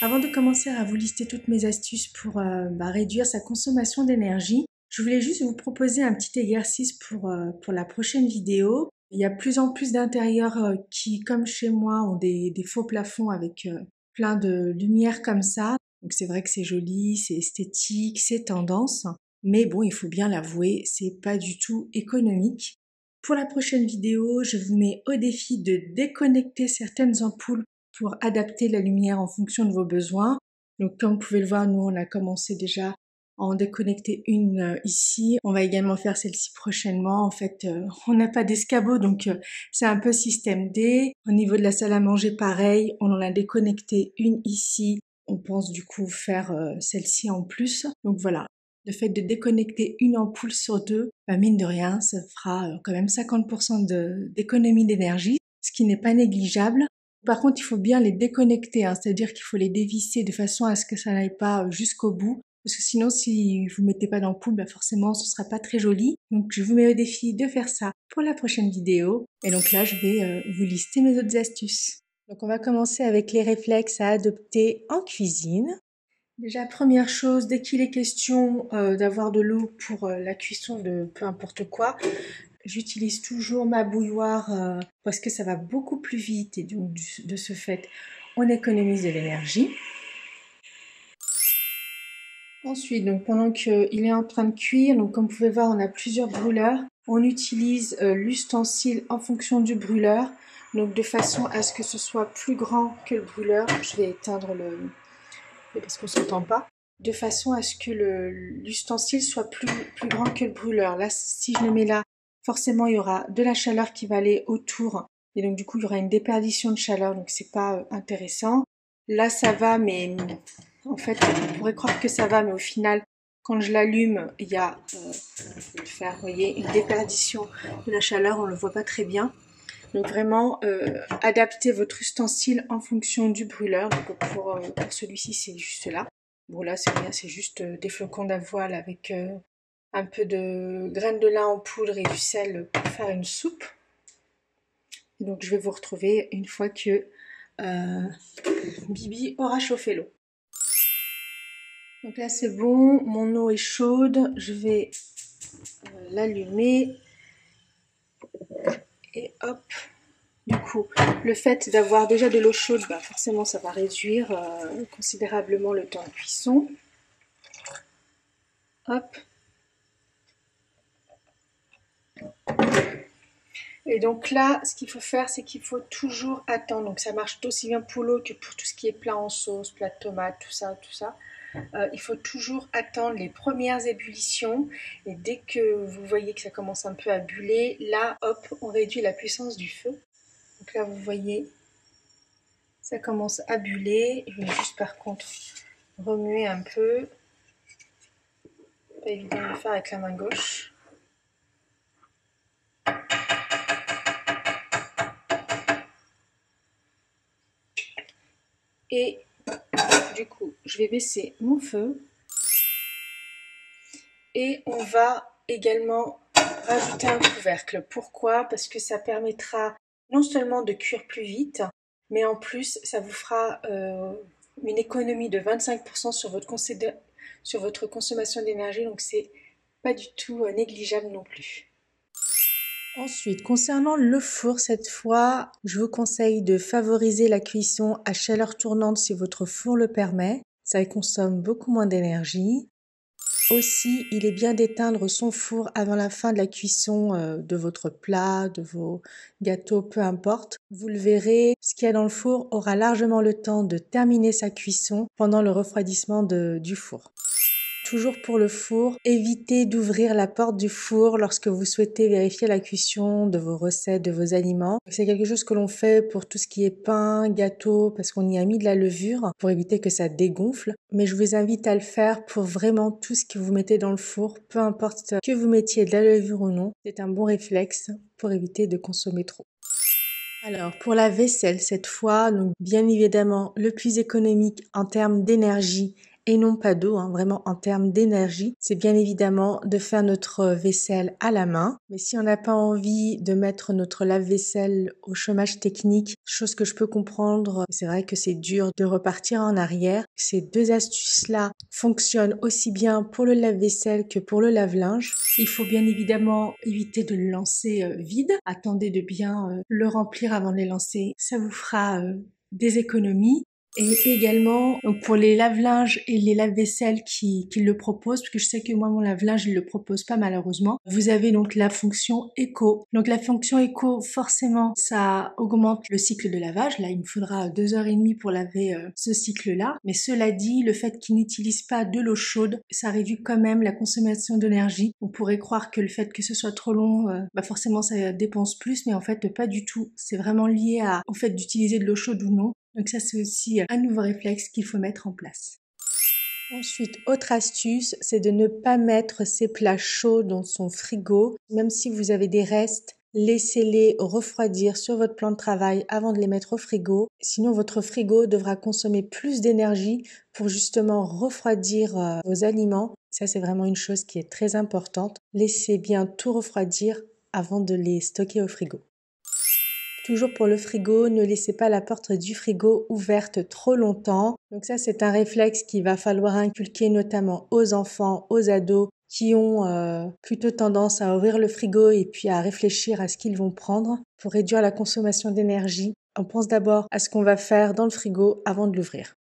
Avant de commencer à vous lister toutes mes astuces pour réduire sa consommation d'énergie, je voulais juste vous proposer un petit exercice pour la prochaine vidéo. Il y a plus en plus d'intérieurs qui, comme chez moi, ont des faux plafonds avec plein de lumière comme ça. Donc c'est vrai que c'est joli, c'est esthétique, c'est tendance. Mais bon, il faut bien l'avouer, c'est pas du tout économique. Pour la prochaine vidéo, je vous mets au défi de déconnecter certaines ampoules pour adapter la lumière en fonction de vos besoins. Donc comme vous pouvez le voir, nous on a commencé déjà à en déconnecter une ici. On va également faire celle-ci prochainement. En fait, on n'a pas d'escabeau, donc c'est un peu système D. Au niveau de la salle à manger, pareil, on en a déconnecté une ici. On pense du coup faire celle-ci en plus. Donc voilà. Le fait de déconnecter une ampoule sur deux, mine de rien, ça fera quand même 50% d'économie d'énergie, ce qui n'est pas négligeable. Par contre, il faut bien les déconnecter, hein, c'est-à-dire qu'il faut les dévisser de façon à ce que ça n'aille pas jusqu'au bout. Parce que sinon, si vous mettez pas d'ampoule, forcément, ce sera pas très joli. Donc, je vous mets au défi de faire ça pour la prochaine vidéo. Et donc là, je vais vous lister mes autres astuces. Donc, on va commencer avec les réflexes à adopter en cuisine. Déjà, première chose, dès qu'il est question d'avoir de l'eau pour la cuisson de peu importe quoi, j'utilise toujours ma bouilloire parce que ça va beaucoup plus vite et donc de ce fait, on économise de l'énergie. Ensuite, donc pendant qu'il est en train de cuire, donc comme vous pouvez voir, on a plusieurs brûleurs. On utilise l'ustensile en fonction du brûleur, donc de façon à ce que ce soit plus grand que le brûleur. Je vais éteindre parce qu'on s'entend pas. De façon à ce que l'ustensile soit plus grand que le brûleur. Là, si je le mets là, forcément, il y aura de la chaleur qui va aller autour. Et donc, du coup, il y aura une déperdition de chaleur, donc c'est pas intéressant. Là, ça va, mais en fait, on pourrait croire que ça va, mais au final, quand je l'allume, il y a, je vais le faire, vous voyez, une déperdition de la chaleur, on le voit pas très bien. Donc vraiment, adaptez votre ustensile en fonction du brûleur. Donc pour celui-ci, c'est juste là. Bon là, c'est rien, c'est juste des flocons d'avoine avec un peu de graines de lin en poudre et du sel pour faire une soupe. Et donc je vais vous retrouver une fois que Bibi aura chauffé l'eau. Donc là c'est bon, mon eau est chaude, je vais l'allumer et hop. Du coup, le fait d'avoir déjà de l'eau chaude, forcément ça va réduire considérablement le temps de cuisson. Hop. Et donc là, ce qu'il faut faire, c'est qu'il faut toujours attendre. Donc ça marche aussi bien pour l'eau que pour tout ce qui est plat en sauce, plat de tomate, tout ça. Il faut toujours attendre les premières ébullitions. Et dès que vous voyez que ça commence un peu à buller, là, hop, on réduit la puissance du feu. Donc là, vous voyez, ça commence à buller. Je vais juste par contre remuer un peu. Pas évident de le faire avec la main gauche. Et du coup, je vais baisser mon feu. Et on va également rajouter un couvercle. Pourquoi? Parce que ça permettra non seulement de cuire plus vite, mais en plus, ça vous fera une économie de 25% sur votre consommation d'énergie. Donc, c'est pas du tout négligeable non plus. Ensuite, concernant le four, cette fois, je vous conseille de favoriser la cuisson à chaleur tournante si votre four le permet. Ça consomme beaucoup moins d'énergie. Aussi, il est bien d'éteindre son four avant la fin de la cuisson de votre plat, de vos gâteaux, peu importe. Vous le verrez, ce qu'il y a dans le four aura largement le temps de terminer sa cuisson pendant le refroidissement du four. Toujours pour le four, évitez d'ouvrir la porte du four lorsque vous souhaitez vérifier la cuisson de vos recettes, de vos aliments. C'est quelque chose que l'on fait pour tout ce qui est pain, gâteau, parce qu'on y a mis de la levure pour éviter que ça dégonfle. Mais je vous invite à le faire pour vraiment tout ce que vous mettez dans le four, peu importe que vous mettiez de la levure ou non. C'est un bon réflexe pour éviter de consommer trop. Alors, pour la vaisselle, cette fois, donc bien évidemment, le plus économique en termes d'énergie et non pas d'eau, vraiment en termes d'énergie, c'est bien évidemment de faire notre vaisselle à la main. Mais si on n'a pas envie de mettre notre lave-vaisselle au chômage technique, chose que je peux comprendre, c'est vrai que c'est dur de repartir en arrière. Ces deux astuces-là fonctionnent aussi bien pour le lave-vaisselle que pour le lave-linge. Il faut bien évidemment éviter de le lancer vide. Attendez de bien le remplir avant de les lancer. Ça vous fera des économies. Et également, donc pour les lave-linges et les lave-vaisselle qui le proposent, parce que je sais que moi, mon lave-linge, il le propose pas malheureusement. Vous avez donc la fonction éco. Donc la fonction éco, forcément, ça augmente le cycle de lavage. Là, il me faudra 2h30 pour laver ce cycle-là. Mais cela dit, le fait qu'il n'utilise pas de l'eau chaude, ça réduit quand même la consommation d'énergie. On pourrait croire que le fait que ce soit trop long, forcément, ça dépense plus, mais en fait, pas du tout. C'est vraiment lié au fait d'utiliser de l'eau chaude ou non. Donc ça, c'est aussi un nouveau réflexe qu'il faut mettre en place. Ensuite, autre astuce, c'est de ne pas mettre ses plats chauds dans son frigo. Même si vous avez des restes, laissez-les refroidir sur votre plan de travail avant de les mettre au frigo. Sinon, votre frigo devra consommer plus d'énergie pour justement refroidir vos aliments. Ça, c'est vraiment une chose qui est très importante. Laissez bien tout refroidir avant de les stocker au frigo. Toujours pour le frigo, ne laissez pas la porte du frigo ouverte trop longtemps. Donc ça, c'est un réflexe qu'il va falloir inculquer notamment aux enfants, aux ados qui ont plutôt tendance à ouvrir le frigo et puis à réfléchir à ce qu'ils vont prendre. Pour réduire la consommation d'énergie, on pense d'abord à ce qu'on va faire dans le frigo avant de l'ouvrir.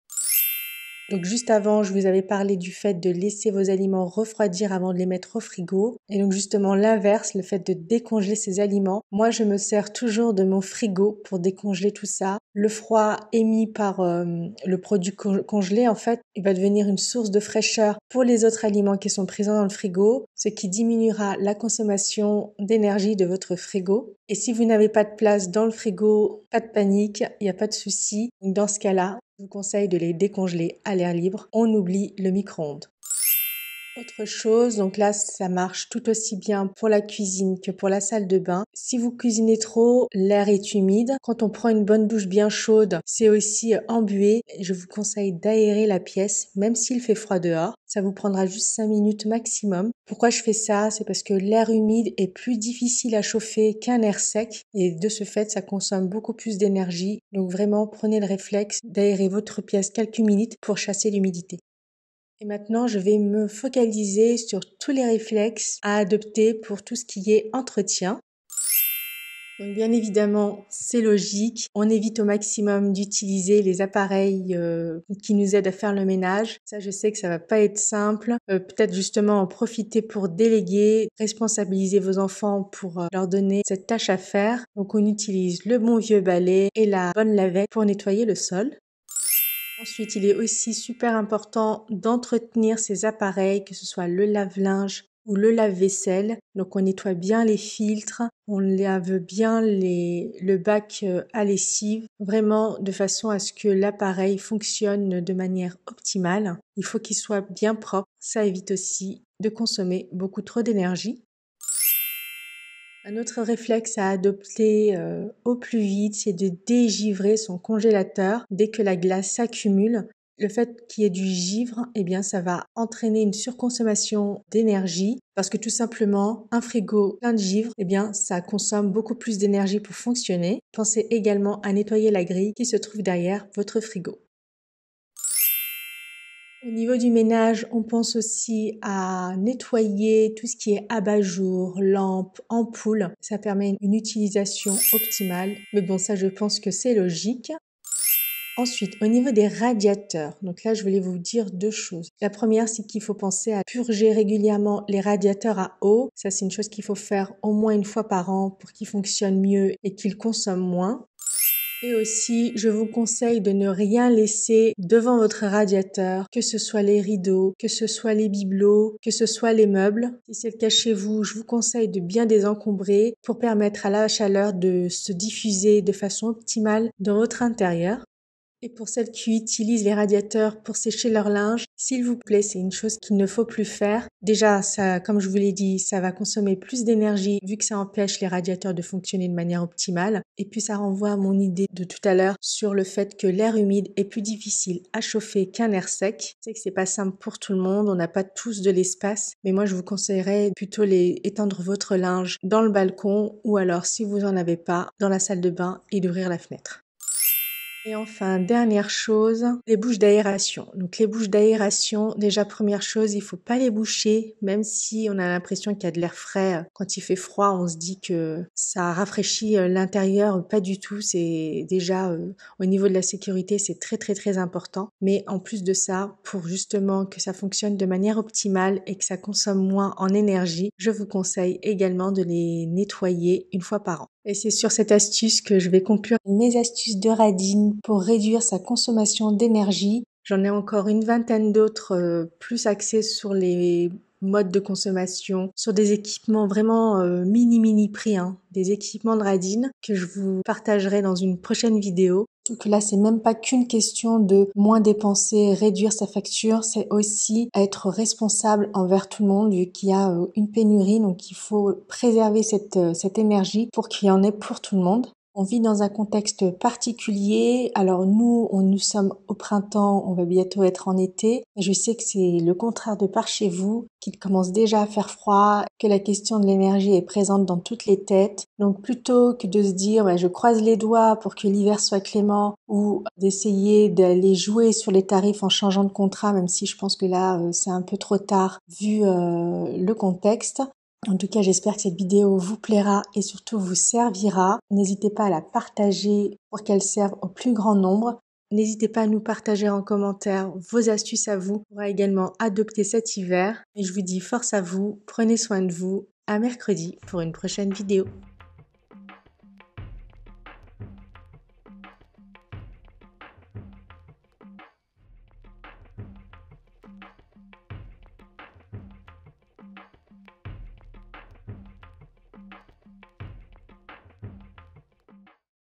Donc juste avant, je vous avais parlé du fait de laisser vos aliments refroidir avant de les mettre au frigo. Et donc justement l'inverse, le fait de décongeler ces aliments. Moi, je me sers toujours de mon frigo pour décongeler tout ça. Le froid émis par le produit congelé, en fait, il va devenir une source de fraîcheur pour les autres aliments qui sont présents dans le frigo, ce qui diminuera la consommation d'énergie de votre frigo. Et si vous n'avez pas de place dans le frigo, pas de panique, il n'y a pas de souci. Dans ce cas-là, je vous conseille de les décongeler à l'air libre. On oublie le micro-ondes. Autre chose, donc là, ça marche tout aussi bien pour la cuisine que pour la salle de bain. Si vous cuisinez trop, l'air est humide. Quand on prend une bonne douche bien chaude, c'est aussi embué. Je vous conseille d'aérer la pièce, même s'il fait froid dehors. Ça vous prendra juste 5 minutes maximum. Pourquoi je fais ça? C'est parce que l'air humide est plus difficile à chauffer qu'un air sec. Et de ce fait, ça consomme beaucoup plus d'énergie. Donc vraiment, prenez le réflexe d'aérer votre pièce quelques minutes pour chasser l'humidité. Et maintenant, je vais me focaliser sur tous les réflexes à adopter pour tout ce qui est entretien. Donc bien évidemment, c'est logique. On évite au maximum d'utiliser les appareils qui nous aident à faire le ménage. Ça, je sais que ça va pas être simple. Peut-être justement en profiter pour déléguer, responsabiliser vos enfants pour leur donner cette tâche à faire. Donc on utilise le bon vieux balai et la bonne lavette pour nettoyer le sol. Ensuite, il est aussi super important d'entretenir ces appareils, que ce soit le lave-linge ou le lave-vaisselle. Donc, on nettoie bien les filtres, on lave bien le bac à lessive, vraiment de façon à ce que l'appareil fonctionne de manière optimale. Il faut qu'il soit bien propre, ça évite aussi de consommer beaucoup trop d'énergie. Un autre réflexe à adopter au plus vite, c'est de dégivrer son congélateur dès que la glace s'accumule. Le fait qu'il y ait du givre, eh bien, ça va entraîner une surconsommation d'énergie parce que tout simplement, un frigo plein de givre, eh bien, ça consomme beaucoup plus d'énergie pour fonctionner. Pensez également à nettoyer la grille qui se trouve derrière votre frigo. Au niveau du ménage, on pense aussi à nettoyer tout ce qui est abat-jour, lampes, ampoules. Ça permet une utilisation optimale. Mais bon, ça, je pense que c'est logique. Ensuite, au niveau des radiateurs, donc là, je voulais vous dire deux choses. La première, c'est qu'il faut penser à purger régulièrement les radiateurs à eau. Ça, c'est une chose qu'il faut faire au moins une fois par an pour qu'ils fonctionnent mieux et qu'ils consomment moins. Et aussi, je vous conseille de ne rien laisser devant votre radiateur, que ce soit les rideaux, que ce soit les bibelots, que ce soit les meubles. Si c'est le cas chez vous, je vous conseille de bien désencombrer pour permettre à la chaleur de se diffuser de façon optimale dans votre intérieur. Et pour celles qui utilisent les radiateurs pour sécher leur linge, s'il vous plaît, c'est une chose qu'il ne faut plus faire. Déjà, ça, comme je vous l'ai dit, ça va consommer plus d'énergie vu que ça empêche les radiateurs de fonctionner de manière optimale. Et puis ça renvoie à mon idée de tout à l'heure sur le fait que l'air humide est plus difficile à chauffer qu'un air sec. Je sais que c'est pas simple pour tout le monde, on n'a pas tous de l'espace, mais moi je vous conseillerais plutôt étendre votre linge dans le balcon ou alors si vous en avez pas, dans la salle de bain et d'ouvrir la fenêtre. Et enfin, dernière chose, les bouches d'aération. Donc les bouches d'aération, déjà première chose, il faut pas les boucher, même si on a l'impression qu'il y a de l'air frais. Quand il fait froid, on se dit que ça rafraîchit l'intérieur, pas du tout. C'est déjà au niveau de la sécurité, c'est très très très important. Mais en plus de ça, pour justement que ça fonctionne de manière optimale et que ça consomme moins en énergie, je vous conseille également de les nettoyer une fois par an. Et c'est sur cette astuce que je vais conclure mes astuces de radine pour réduire sa consommation d'énergie. J'en ai encore une vingtaine d'autres plus axées sur les modes de consommation, sur des équipements vraiment mini prix, des équipements de radine que je vous partagerai dans une prochaine vidéo. Donc là, c'est même pas qu'une question de moins dépenser, réduire sa facture, c'est aussi être responsable envers tout le monde vu qu'il y a une pénurie, donc il faut préserver cette énergie pour qu'il y en ait pour tout le monde. On vit dans un contexte particulier. Alors nous sommes au printemps, on va bientôt être en été. Je sais que c'est le contraire de par chez vous, qu'il commence déjà à faire froid, que la question de l'énergie est présente dans toutes les têtes. Donc plutôt que de se dire je croise les doigts pour que l'hiver soit clément ou d'essayer d'aller jouer sur les tarifs en changeant de contrat, même si je pense que là c'est un peu trop tard vu le contexte. En tout cas, j'espère que cette vidéo vous plaira et surtout vous servira. N'hésitez pas à la partager pour qu'elle serve au plus grand nombre. N'hésitez pas à nous partager en commentaire vos astuces à vous pour également adopter cet hiver. Et je vous dis force à vous, prenez soin de vous. À mercredi pour une prochaine vidéo.